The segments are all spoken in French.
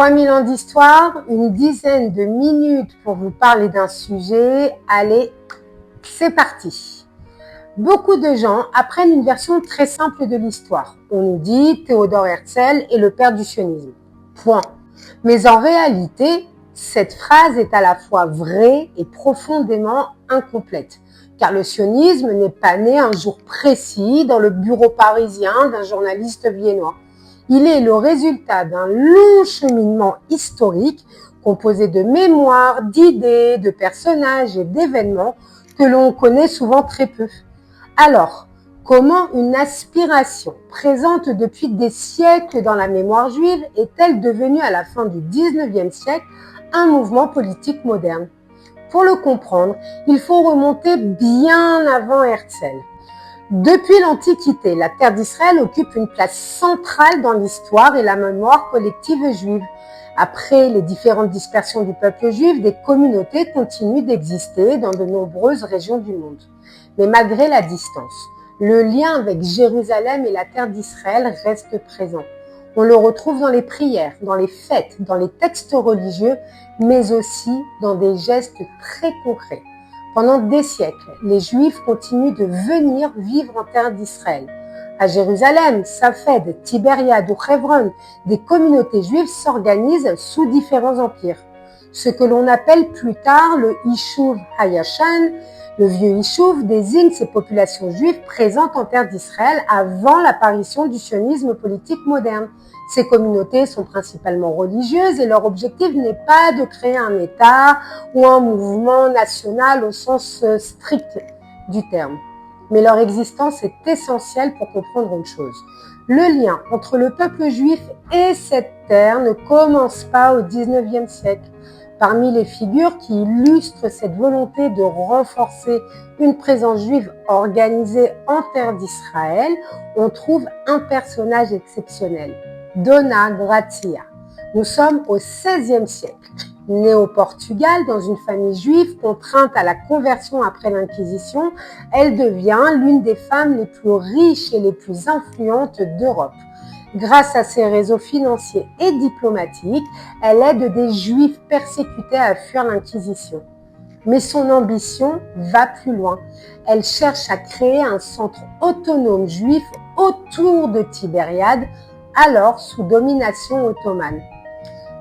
3000 ans d'histoire, une dizaine de minutes pour vous parler d'un sujet. Allez, c'est parti. Beaucoup de gens apprennent une version très simple de l'histoire. On nous dit Théodore Herzl est le père du sionisme. Point. Mais en réalité, cette phrase est à la fois vraie et profondément incomplète. Car le sionisme n'est pas né un jour précis dans le bureau parisien d'un journaliste viennois. Il est le résultat d'un long cheminement historique composé de mémoires, d'idées, de personnages et d'événements que l'on connaît souvent très peu. Alors, comment une aspiration présente depuis des siècles dans la mémoire juive est-elle devenue à la fin du XIXe siècle un mouvement politique moderne? Pour le comprendre, il faut remonter bien avant Herzl. Depuis l'Antiquité, la terre d'Israël occupe une place centrale dans l'histoire et la mémoire collective juive. Après les différentes dispersions du peuple juif, des communautés continuent d'exister dans de nombreuses régions du monde. Mais malgré la distance, le lien avec Jérusalem et la terre d'Israël reste présent. On le retrouve dans les prières, dans les fêtes, dans les textes religieux, mais aussi dans des gestes très concrets. Pendant des siècles, les Juifs continuent de venir vivre en terre d'Israël. À Jérusalem, Safed, Tibériade ou Hebron, des communautés juives s'organisent sous différents empires. Ce que l'on appelle plus tard le Ishuv Hayashan, le vieux Ishuv, désigne ces populations juives présentes en terre d'Israël avant l'apparition du sionisme politique moderne. Ces communautés sont principalement religieuses et leur objectif n'est pas de créer un État ou un mouvement national au sens strict du terme. Mais leur existence est essentielle pour comprendre une chose. Le lien entre le peuple juif et cette terre ne commence pas au XIXe siècle. Parmi les figures qui illustrent cette volonté de renforcer une présence juive organisée en terre d'Israël, on trouve un personnage exceptionnel, Dona Gracia. Nous sommes au XVIe siècle. Née au Portugal dans une famille juive contrainte à la conversion après l'Inquisition, elle devient l'une des femmes les plus riches et les plus influentes d'Europe. Grâce à ses réseaux financiers et diplomatiques, elle aide des Juifs persécutés à fuir l'Inquisition. Mais son ambition va plus loin. Elle cherche à créer un centre autonome juif autour de Tibériade, alors sous domination ottomane.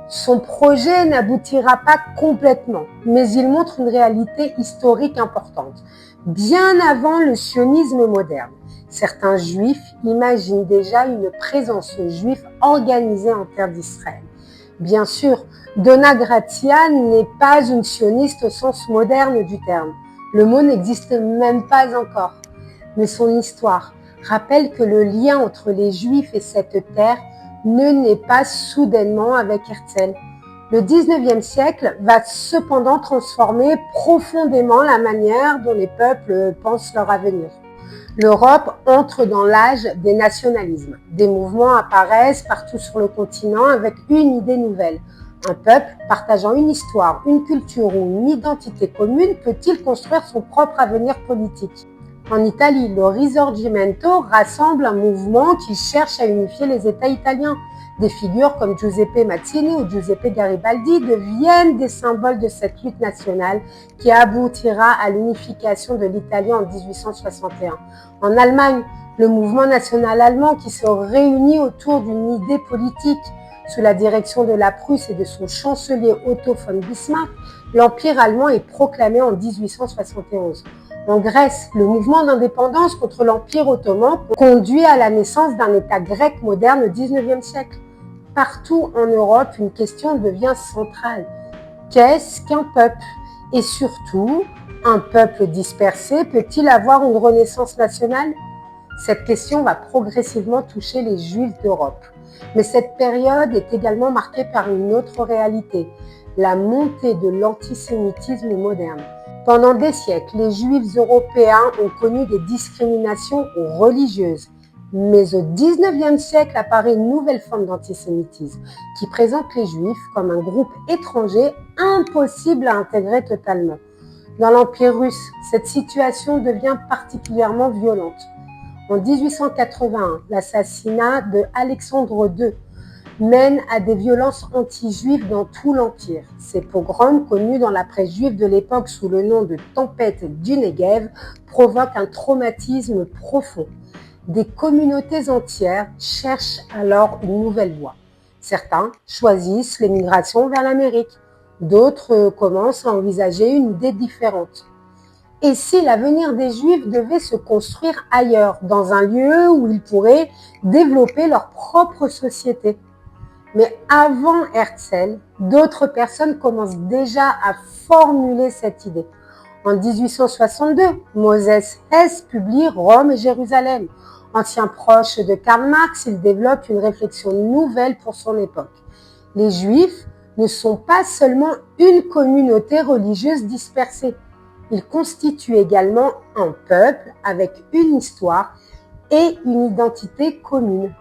Son projet n'aboutira pas complètement, mais il montre une réalité historique importante. Bien avant le sionisme moderne, certains juifs imaginent déjà une présence juive organisée en terre d'Israël. Bien sûr, Dona Gracia n'est pas une sioniste au sens moderne du terme. Le mot n'existe même pas encore. Mais son histoire rappelle que le lien entre les juifs et cette terre ne naît pas soudainement avec Herzl. Le XIXe siècle va cependant transformer profondément la manière dont les peuples pensent leur avenir. L'Europe entre dans l'âge des nationalismes. Des mouvements apparaissent partout sur le continent avec une idée nouvelle. Un peuple partageant une histoire, une culture ou une identité commune peut-il construire son propre avenir politique? En Italie, le Risorgimento rassemble un mouvement qui cherche à unifier les États italiens. Des figures comme Giuseppe Mazzini ou Giuseppe Garibaldi deviennent des symboles de cette lutte nationale qui aboutira à l'unification de l'Italie en 1861. En Allemagne, le mouvement national allemand qui se réunit autour d'une idée politique sous la direction de la Prusse et de son chancelier Otto von Bismarck, l'Empire allemand est proclamé en 1871. En Grèce, le mouvement d'indépendance contre l'Empire ottoman conduit à la naissance d'un État grec moderne au XIXe siècle. Partout en Europe, une question devient centrale. Qu'est-ce qu'un peuple? Et surtout, un peuple dispersé peut-il avoir une renaissance nationale? Cette question va progressivement toucher les Juifs d'Europe. Mais cette période est également marquée par une autre réalité, la montée de l'antisémitisme moderne. Pendant des siècles, les Juifs européens ont connu des discriminations religieuses. Mais au XIXe siècle apparaît une nouvelle forme d'antisémitisme qui présente les Juifs comme un groupe étranger impossible à intégrer totalement. Dans l'Empire russe, cette situation devient particulièrement violente. En 1881, l'assassinat de Alexandre II mènent à des violences anti-juives dans tout l'Empire. Ces pogroms, connus dans la presse juive de l'époque sous le nom de tempête du Negev, provoquent un traumatisme profond. Des communautés entières cherchent alors une nouvelle voie. Certains choisissent l'émigration vers l'Amérique. D'autres commencent à envisager une idée différente. Et si l'avenir des Juifs devait se construire ailleurs, dans un lieu où ils pourraient développer leur propre société? Mais avant Herzl, d'autres personnes commencent déjà à formuler cette idée. En 1862, Moses Hess publie Rome et Jérusalem. Ancien proche de Karl Marx, il développe une réflexion nouvelle pour son époque. Les Juifs ne sont pas seulement une communauté religieuse dispersée. Ils constituent également un peuple avec une histoire et une identité commune.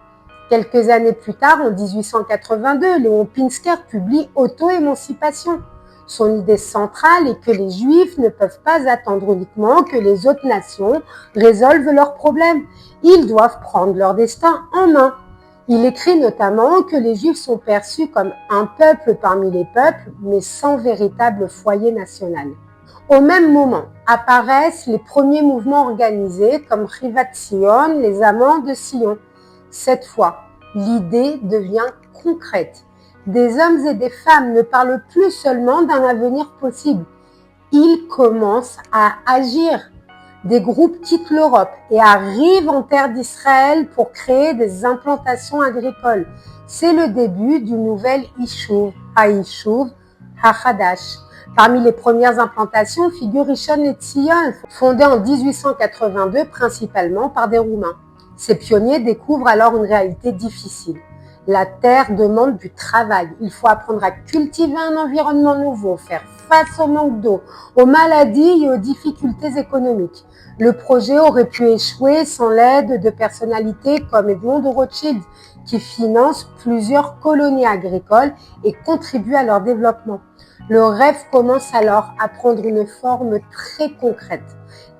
Quelques années plus tard, en 1882, Léon Pinsker publie Auto-émancipation. Son idée centrale est que les Juifs ne peuvent pas attendre uniquement que les autres nations résolvent leurs problèmes. Ils doivent prendre leur destin en main. Il écrit notamment que les Juifs sont perçus comme un peuple parmi les peuples, mais sans véritable foyer national. Au même moment, apparaissent les premiers mouvements organisés comme Chivat Zion, les Amants de Sion. Cette fois, l'idée devient concrète. Des hommes et des femmes ne parlent plus seulement d'un avenir possible. Ils commencent à agir. Des groupes quittent l'Europe et arrivent en terre d'Israël pour créer des implantations agricoles. C'est le début du nouvel Ishuv, Haïshuv, Hachadash. Parmi les premières implantations figure Rishon LeZion, fondée en 1882 principalement par des Roumains. Ces pionniers découvrent alors une réalité difficile. La terre demande du travail. Il faut apprendre à cultiver un environnement nouveau, faire face au manque d'eau, aux maladies et aux difficultés économiques. Le projet aurait pu échouer sans l'aide de personnalités comme Edmond de Rothschild, qui financent plusieurs colonies agricoles et contribuent à leur développement. Le rêve commence alors à prendre une forme très concrète.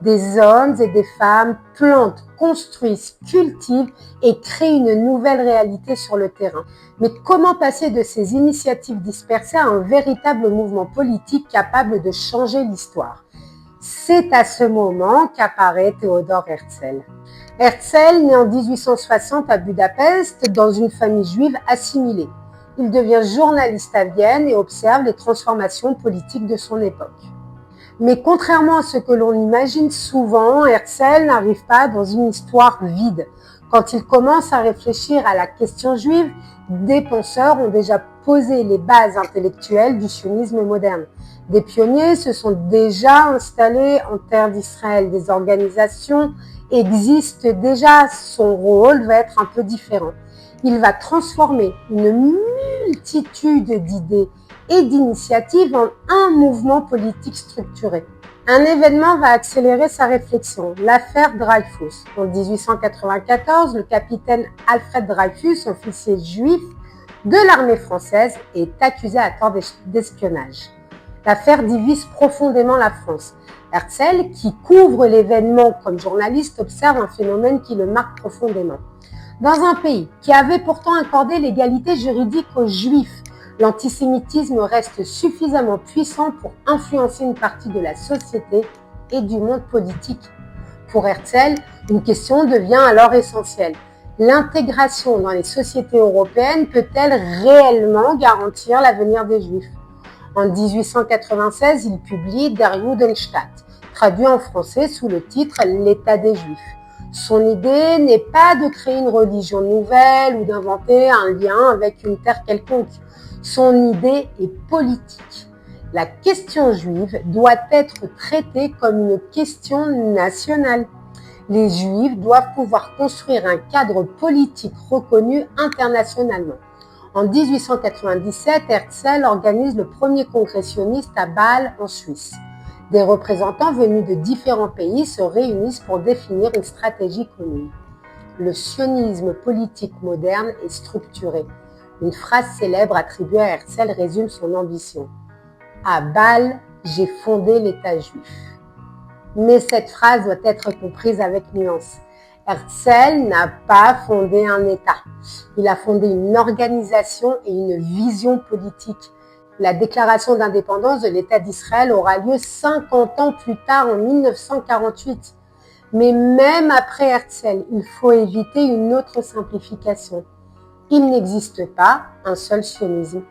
Des hommes et des femmes plantent, construisent, cultivent et créent une nouvelle réalité sur le terrain. Mais comment passer de ces initiatives dispersées à un véritable mouvement politique capable de changer l'histoire? C'est à ce moment qu'apparaît Théodore Herzl. Herzl naît en 1860 à Budapest dans une famille juive assimilée. Il devient journaliste à Vienne et observe les transformations politiques de son époque. Mais contrairement à ce que l'on imagine souvent, Herzl n'arrive pas dans une histoire vide. Quand il commence à réfléchir à la question juive, des penseurs ont déjà posé les bases intellectuelles du sionisme moderne. Des pionniers se sont déjà installés en terre d'Israël. Des organisations existent déjà. Son rôle va être un peu différent. Il va transformer une multitude d'idées et d'initiatives en un mouvement politique structuré. Un événement va accélérer sa réflexion, l'affaire Dreyfus. En 1894, le capitaine Alfred Dreyfus, officier juif de l'armée française, est accusé à tort d'espionnage. L'affaire divise profondément la France. Herzl, qui couvre l'événement comme journaliste, observe un phénomène qui le marque profondément. Dans un pays qui avait pourtant accordé l'égalité juridique aux Juifs, l'antisémitisme reste suffisamment puissant pour influencer une partie de la société et du monde politique. Pour Herzl, une question devient alors essentielle. L'intégration dans les sociétés européennes peut-elle réellement garantir l'avenir des Juifs? En 1896, il publie Der Judenstaat, traduit en français sous le titre L'État des Juifs. Son idée n'est pas de créer une religion nouvelle ou d'inventer un lien avec une terre quelconque. Son idée est politique. La question juive doit être traitée comme une question nationale. Les Juifs doivent pouvoir construire un cadre politique reconnu internationalement. En 1897, Herzl organise le premier congrès sioniste à Bâle, en Suisse. Des représentants venus de différents pays se réunissent pour définir une stratégie commune. Le sionisme politique moderne est structuré. Une phrase célèbre attribuée à Herzl résume son ambition. À Bâle, j'ai fondé l'État juif. Mais cette phrase doit être comprise avec nuance. Herzl n'a pas fondé un État. Il a fondé une organisation et une vision politique. La déclaration d'indépendance de l'État d'Israël aura lieu 50 ans plus tard, en 1948. Mais même après Herzl, il faut éviter une autre simplification. Il n'existe pas un seul sionisme.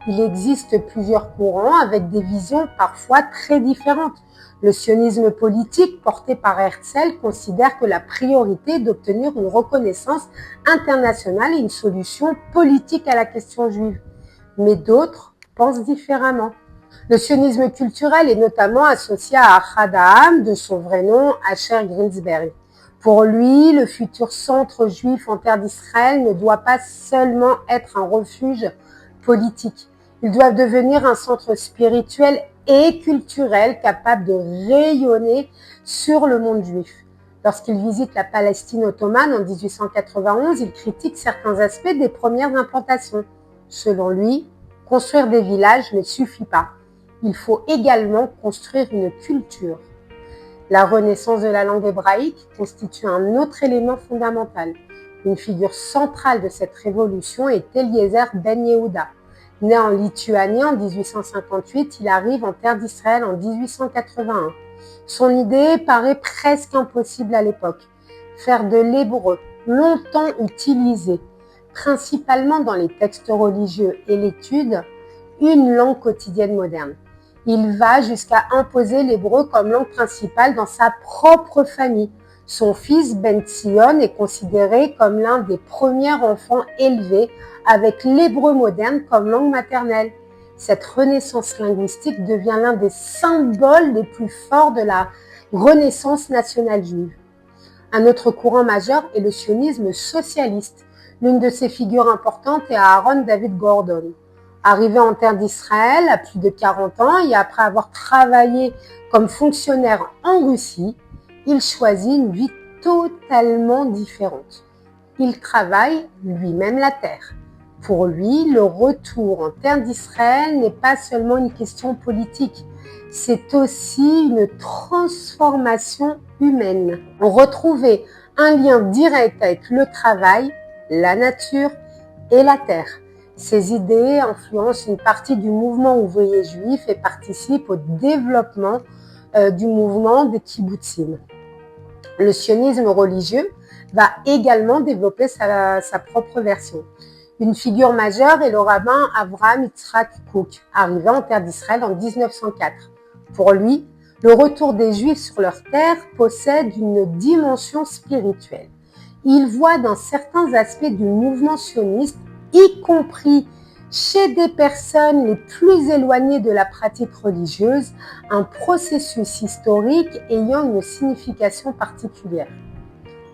Il existe plusieurs courants avec des visions parfois très différentes. Le sionisme politique porté par Herzl considère que la priorité est d'obtenir une reconnaissance internationale et une solution politique à la question juive. Mais d'autres pensent différemment. Le sionisme culturel est notamment associé à Ahad Ha'am, de son vrai nom, Asher Greenberg. Pour lui, le futur centre juif en terre d'Israël ne doit pas seulement être un refuge politique. Il doit devenir un centre spirituel et culturel capable de rayonner sur le monde juif. Lorsqu'il visite la Palestine ottomane en 1891, il critique certains aspects des premières implantations. Selon lui, construire des villages ne suffit pas. Il faut également construire une culture. La renaissance de la langue hébraïque constitue un autre élément fondamental. Une figure centrale de cette révolution est Eliezer Ben Yehuda. Né en Lituanie en 1858, il arrive en terre d'Israël en 1881. Son idée paraît presque impossible à l'époque. Faire de l'hébreu, longtemps utilisé, principalement dans les textes religieux et l'étude, une langue quotidienne moderne. Il va jusqu'à imposer l'hébreu comme langue principale dans sa propre famille. Son fils Ben Tzion est considéré comme l'un des premiers enfants élevés avec l'hébreu moderne comme langue maternelle. Cette renaissance linguistique devient l'un des symboles les plus forts de la renaissance nationale juive. Un autre courant majeur est le sionisme socialiste. L'une de ses figures importantes est Aaron David Gordon. Arrivé en terre d'Israël à plus de 40 ans et après avoir travaillé comme fonctionnaire en Russie, il choisit une vie totalement différente. Il travaille lui-même la terre. Pour lui, le retour en terre d'Israël n'est pas seulement une question politique, c'est aussi une transformation humaine. Retrouver un lien direct avec le travail, la nature et la terre. Ces idées influencent une partie du mouvement ouvrier juif et participent au développement du mouvement des kibbutzim. Le sionisme religieux va également développer sa propre version. Une figure majeure est le rabbin Avraham Yitzhak Kook, arrivé en terre d'Israël en 1904. Pour lui, le retour des Juifs sur leur terre possède une dimension spirituelle. Il voit dans certains aspects du mouvement sioniste, y compris chez des personnes les plus éloignées de la pratique religieuse, un processus historique ayant une signification particulière.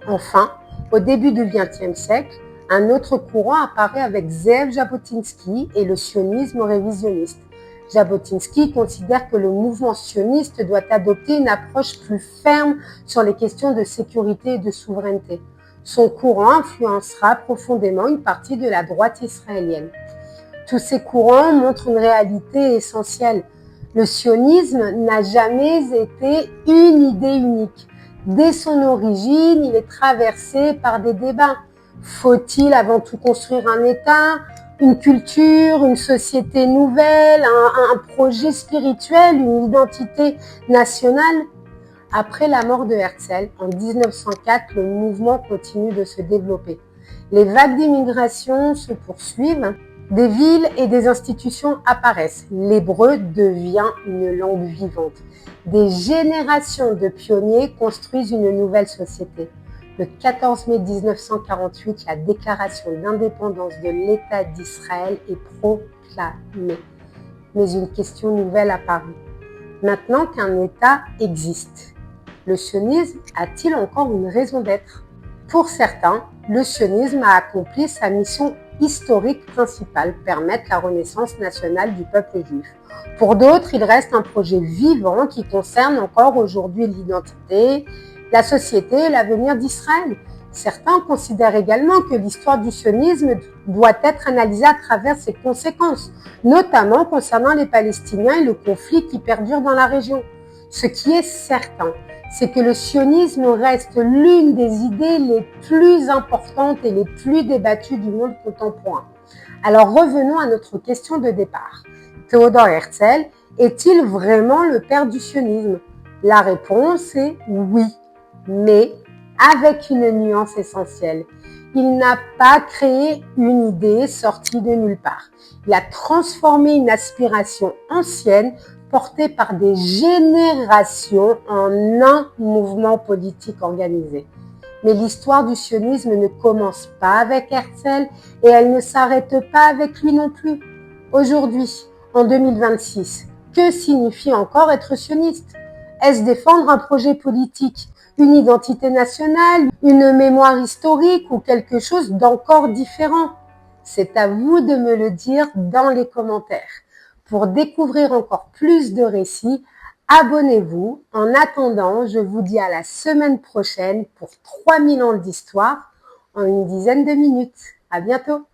Enfin, au début du XXe siècle, un autre courant apparaît avec Zev Jabotinsky et le sionisme révisionniste. Jabotinsky considère que le mouvement sioniste doit adopter une approche plus ferme sur les questions de sécurité et de souveraineté. Son courant influencera profondément une partie de la droite israélienne. Tous ces courants montrent une réalité essentielle. Le sionisme n'a jamais été une idée unique. Dès son origine, il est traversé par des débats. Faut-il avant tout construire un État, une culture, une société nouvelle, un projet spirituel, une identité nationale? Après la mort de Herzl, en 1904, le mouvement continue de se développer. Les vagues d'immigration se poursuivent, des villes et des institutions apparaissent. L'hébreu devient une langue vivante. Des générations de pionniers construisent une nouvelle société. Le 14 mai 1948, la déclaration d'indépendance de l'État d'Israël est proclamée. Mais une question nouvelle apparaît. Maintenant qu'un État existe, le sionisme a-t-il encore une raison d'être? Pour certains, le sionisme a accompli sa mission historique principale, permettre la renaissance nationale du peuple juif. Pour d'autres, il reste un projet vivant qui concerne encore aujourd'hui l'identité, la société et l'avenir d'Israël. Certains considèrent également que l'histoire du sionisme doit être analysée à travers ses conséquences, notamment concernant les Palestiniens et le conflit qui perdure dans la région. Ce qui est certain, c'est que le sionisme reste l'une des idées les plus importantes et les plus débattues du monde contemporain. Alors revenons à notre question de départ. Theodor Herzl est-il vraiment le père du sionisme? La réponse est oui, mais avec une nuance essentielle. Il n'a pas créé une idée sortie de nulle part. Il a transformé une aspiration ancienne portée par des générations en un mouvement politique organisé. Mais l'histoire du sionisme ne commence pas avec Herzl et elle ne s'arrête pas avec lui non plus. Aujourd'hui, en 2026, que signifie encore être sioniste? Est-ce défendre un projet politique, une identité nationale, une mémoire historique ou quelque chose d'encore différent? C'est à vous de me le dire dans les commentaires. Pour découvrir encore plus de récits, abonnez-vous. En attendant, je vous dis à la semaine prochaine pour 3000 ans d'histoire en une dizaine de minutes. À bientôt!